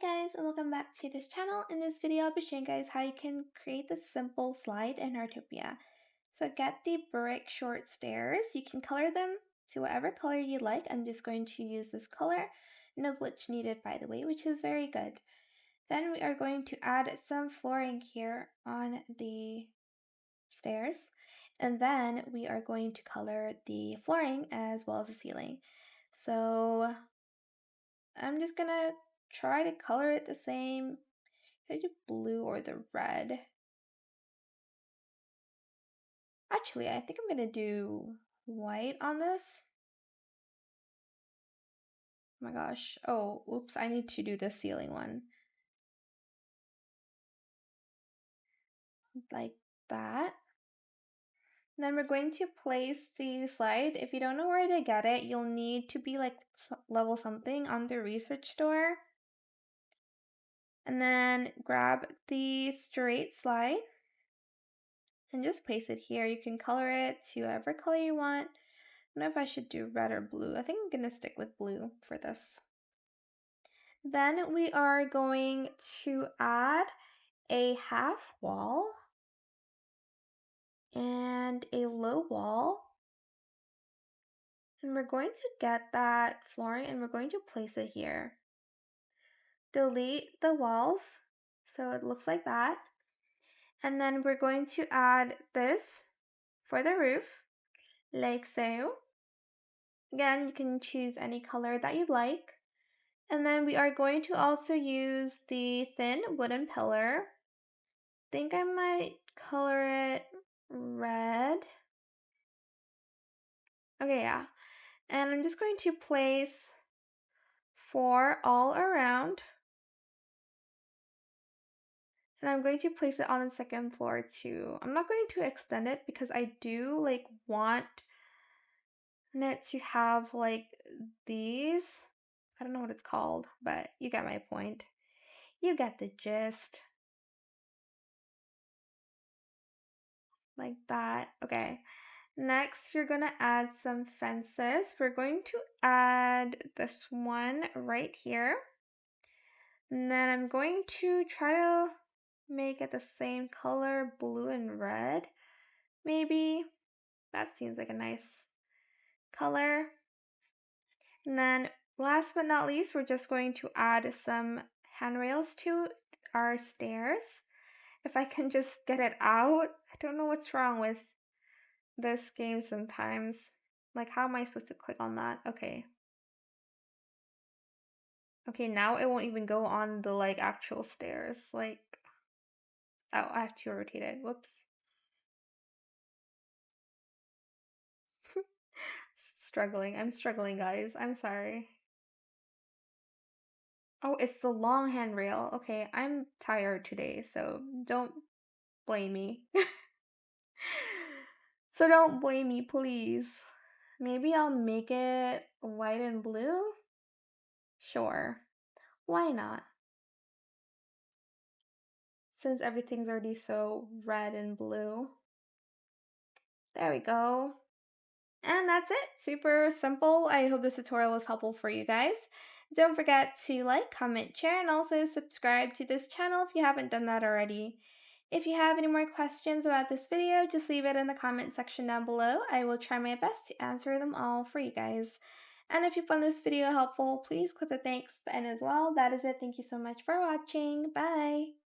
Guys, and welcome back to this channel. In this video, I'll be showing you guys how you can create this simple slide in Heartopia. So get the brick short stairs. You can color them to whatever color you like. I'm just going to use this color. No glitch needed, by the way, which is very good. Then we are going to add some flooring here on the stairs. And then we are going to color the flooring as well as the ceiling. So I'm just gonna try to color it the same. Should I do blue or the red? Actually, I think I'm gonna do white on this. Oh my gosh. Oh, oops, I need to do the ceiling one. Like that. Then we're going to place the slide. If you don't know where to get it, you'll need to be like level something on the research store. And then grab the straight slide and just place it here. You can color it to whatever color you want. I don't know if I should do red or blue. I think I'm going to stick with blue for this. Then we are going to add a half wall and a low wall. And we're going to get that flooring and we're going to place it here. Delete the walls so it looks like that. And then we're going to add this for the roof, like so. Again, you can choose any color that you like. And then we are going to also use the thin wooden pillar. I think I might color it red. Okay, yeah. And I'm just going to place 4 all around. And I'm going to place it on the second floor too. I'm not going to extend it because I do like want it to have like these. I don't know what it's called, but you get my point. You get the gist. Like that. Okay. Next, you're going to add some fences. We're going to add this one right here. And then I'm going to try to make it the same color, blue and red, maybe. That seems like a nice color. And then last but not least, we're just going to add some handrails to our stairs. If I can just get it out. I don't know what's wrong with this game sometimes. Like, how am I supposed to click on that? Okay. Okay, now it won't even go on the, like, actual stairs. Like, oh, I have to rotate it. Whoops. Struggling. I'm struggling, guys. I'm sorry. Oh, it's the long handrail. Okay, I'm tired today, so don't blame me. So don't blame me, please. Maybe I'll make it white and blue? Sure. Why not? Since everything's already so red and blue. There we go. And that's it. Super simple. I hope this tutorial was helpful for you guys. Don't forget to like, comment, share, and also subscribe to this channel if you haven't done that already. If you have any more questions about this video, just leave it in the comment section down below. I will try my best to answer them all for you guys. And if you found this video helpful, please click the thanks button as well. That is it. Thank you so much for watching. Bye!